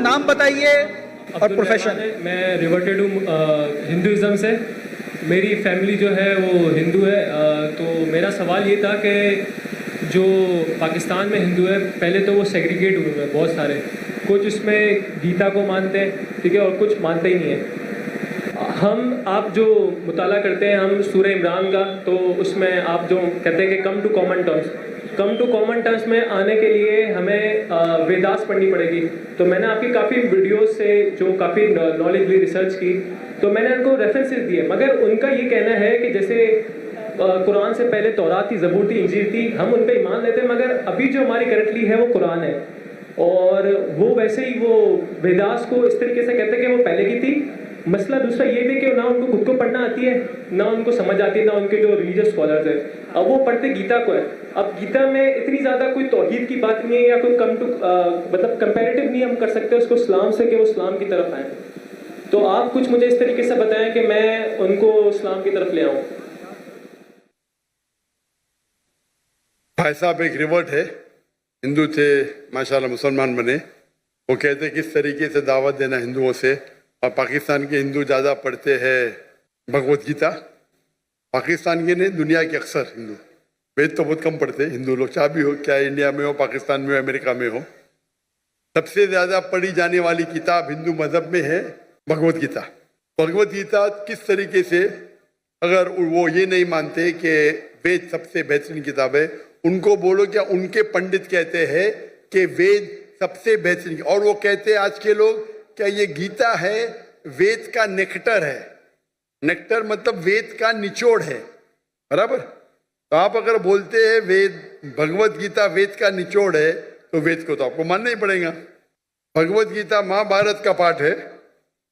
नाम बताइए और प्रोफेशन। मैं रिवर्टेड हूँ हिंदुज़म से। मेरी फैमिली जो है वो हिंदू है। तो मेरा सवाल ये था कि जो पाकिस्तान में हिंदू है, पहले तो वो सेग्रीगेट हुए हैं बहुत सारे। कुछ इसमें गीता को मानते हैं, ठीक है, और कुछ मानते ही नहीं है। आप जो मुताला करते हैं हम सूरह इमरान का, तो उसमें आप जो कहते हैं कि कम टू कॉमन टर्म्स में आने के लिए हमें वेदास पढ़नी पड़ेगी। तो मैंने आपकी काफ़ी वीडियोस से जो काफ़ी नॉलेजली रिसर्च की, तो मैंने उनको रेफरेंसेस दिए, मगर उनका ये कहना है कि जैसे कुरान से पहले तौरात थी, ज़बूर थी, इंजील थी, हम उन पर ईमान लेते हैं, मगर अभी जो हमारी करंटली है वो कुरान है। और वो वैसे ही वो वेदास को इस तरीके से कहते हैं कि वो पहले की थी। मसला दूसरा ये भी कि ना उनको खुद को पढ़ना आती है, ना उनको समझ आती है, ना उनके जो रिलीजियस स्कॉलर्स हैं, अब वो पढ़ते गीता को है। अब गीता में इतनी ज़्यादा कोई तौहीद की बात नहीं है, या कोई मतलब कंपैरेटिव नहीं हम कर सकते उसको इस्लाम से कि वो इस्लाम की तरफ आए। तो आप कुछ मुझे इस तरीके से बताएं कि मैं उनको इस्लाम की तरफ ले आऊँ। भाई साहब एक रिवर्ट है, हिंदू थे, माशाल्लाह मुसलमान बने। वो कहते किस तरीके से दावत देना हिंदुओं से। और पाकिस्तान के हिंदू ज़्यादा पढ़ते हैं भगवत गीता। पाकिस्तान के नहीं, दुनिया के अक्सर हिंदू वेद तो बहुत कम पढ़ते हिंदू लोग, चाहे भी हो, क्या इंडिया में हो, पाकिस्तान में हो, अमेरिका में हो। सबसे ज़्यादा पढ़ी जाने वाली किताब हिंदू मजहब में है भगवत गीता। भगवत गीता किस तरीके से, अगर वो ये नहीं मानते कि वेद सबसे बेहतरीन किताब है, उनको बोलो क्या उनके पंडित कहते हैं कि वेद सबसे बेहतरीन, और वो कहते हैं आज के लोग क्या ये गीता है वेद का नेक्टर है। नेक्टर मतलब वेद का निचोड़ है, बराबर। तो आप अगर बोलते हैं वेद भगवत गीता वेद का निचोड़ है, तो वेद को तो आपको मानना ही पड़ेगा। भगवत गीता महाभारत का पाठ है,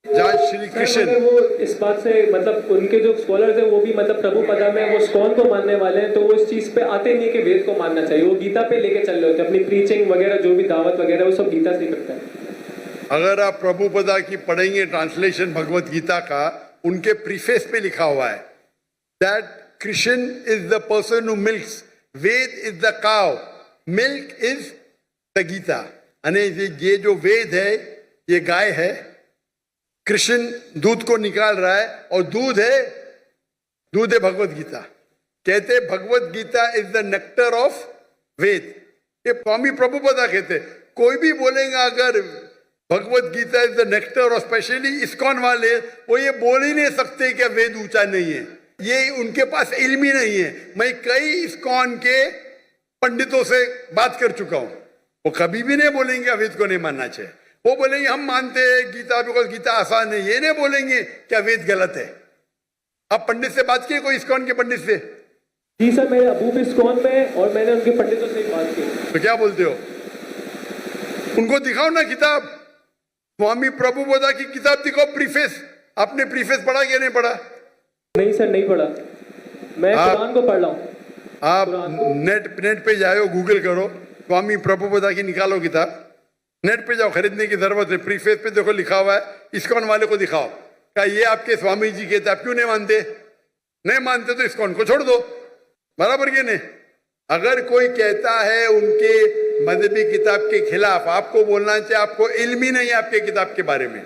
जहाँ श्री कृष्ण, वो इस बात से मतलब उनके जो स्कॉलर्स हैं वो भी मतलब प्रभुपदा में वो स्कॉन को मानने वाले हैं, तो वो इस चीज पे आते नहीं है कि वेद को मानना चाहिए। वो गीता पे लेके चल रहे होते हैं, अपनी प्रीचिंग वगैरह जो भी दावत वगैरह वो सब गीता से ही करते हैं। अगर आप प्रभुपदा की पढ़ेंगे ट्रांसलेशन भगवत गीता का, उनके प्रीफेस पे लिखा हुआ है that Krishna is the person who milks, Veda is the cow, milk is the Gita. यानी ये जो वेद है ये गाय है, कृष्ण दूध को निकाल रहा है, और दूध है भगवत गीता। कहते Bhagavad Gita is the nectar of Veda. ये स्वामी प्रभुपदा कहते। कोई भी बोलेगा अगर Bhagavad Gita is the nectar, और स्पेशली इस्कॉन वाले, वो ये बोल ही नहीं सकते कि वेद ऊंचा नहीं है, ये उनके पास इल्म ही नहीं है। मैं कई इस्कॉन के पंडितों से बात कर चुका हूं, वो कभी भी नहीं बोलेंगे वेद को नहीं मानना चाहिए। वो बोलेंगे हम मानते हैं गीता, बिकॉज गीता आसान है। ये नहीं बोलेंगे क्या वेद गलत है। आप पंडित से बात किए, कोई इस्कॉन के पंडित से? जी सर, मेरे अबू भी इस्कॉन में, और मैंने उनके पंडितों से बात की। तो क्या बोलते हो? उनको दिखाओ ना किताब, स्वामी प्रभुपदा की किताब दिखाओ, प्रीफेस। आपने प्रीफेस पढ़ा क्या नहीं पढ़ा? नहीं सर, नहीं पढ़ा। मैं कुरान को पढ़ रहा हूँ। आप नेट पे जाओ, गूगल करो, स्वामी प्रभुपदा की निकालो किताब, नेट पे जाओ, खरीदने की जरूरत है। प्रीफेस पे देखो लिखा हुआ है, इस्कॉन वाले को दिखाओ, क्या ये आपके स्वामी जी कहते, आप क्यों नहीं मानते? नहीं मानते तो इस्कॉन को छोड़ दो, बराबर के नहीं। अगर कोई कहता है उनके मजहबी किताब के खिलाफ, आपको बोलना चाहिए आपको इल्म ही नहीं है आपके किताब के बारे में।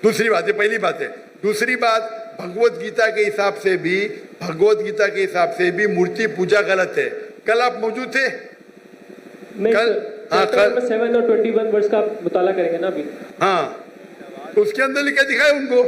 दूसरी बात है, पहली बात है। दूसरी बात, भगवत गीता के हिसाब से भी मूर्ति पूजा गलत है। कल आप मौजूद थे? कल 7 और 21 वर्ष का मुताला करेंगे ना अभी। हाँ, तो उसके अंदर लिखा दिखा है उनको।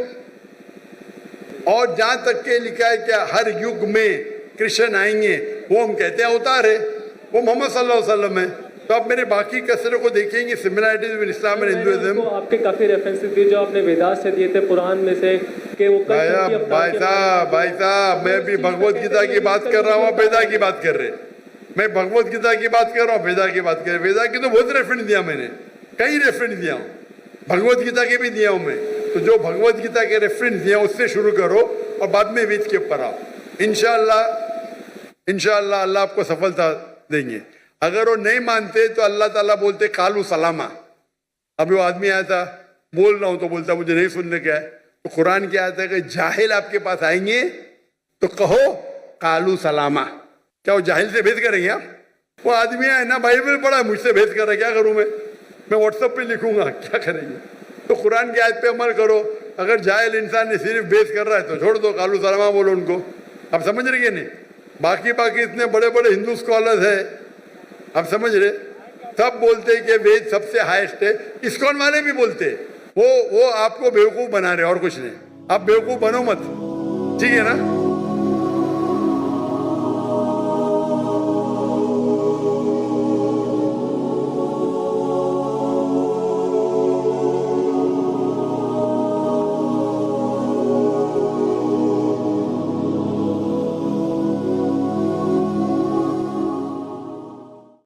और जहां तक के लिखा है क्या हर युग में कृष्ण आएंगे, वो हम कहते हैं अवतार है, वो मोहम्मद सल्लल्लाहु अलैहि वसल्लम है। तो आप मेरे बाकी कसरों को देखेंगे, similarities with Islam and Hinduism. आपके काफी रेफरेंसेस दिए जो आपने वेदास से दिए थे, पुराण में से, कि वो भाई साहब मैं भी भगवत गीता की बात कर रहा हूँ, वेदा की बात कर रहे। मैं भगवत गीता की बात कर रहा हूँ, वेदा की बात कर रहे। वेदा की तो बहुत रेफरेंस दिया मैंने, कई रेफरेंस दिया हूँ, भगवत गीता के भी दिया हूँ मैं। तो जो भगवत गीता के रेफरेंस दिया उससे शुरू करो और बाद में वेद के ऊपर आओ। इंशाअल्लाह अल्लाह आपको सफलता देंगे। अगर वो नहीं मानते तो अल्लाह ताला बोलते कालू सलामा। अभी वो आदमी आया था, बोल रहा हूं तो बोलता मुझे नहीं सुनने क्या है। तो कुरान क्या आता है कि जाहिल आपके पास आएंगे तो कहो कालू सलामा। क्या वो जाहिल से भेद करेंगे आप? वो आदमी है ना, बाइबल पढ़ा, मुझसे भेद कर रहा, क्या करूं मैं? मैं व्हाट्सएप पे लिखूंगा, क्या करेंगे? तो कुरान की आयत पे अमल करो। अगर जाहिल इंसान ने सिर्फ बेस कर रहा है तो छोड़ दो, कालू सलामा बोलो उनको। आप समझ रहे नहीं? बाकी इतने बड़े बड़े हिंदू स्कॉलर्स है, आप समझ रहे, सब बोलते हैं कि वेद सबसे हाईएस्ट है। इस्कॉन वाले भी बोलते हैं। वो आपको बेवकूफ बना रहे, और कुछ नहीं। आप बेवकूफ बनो मत, ठीक है ना?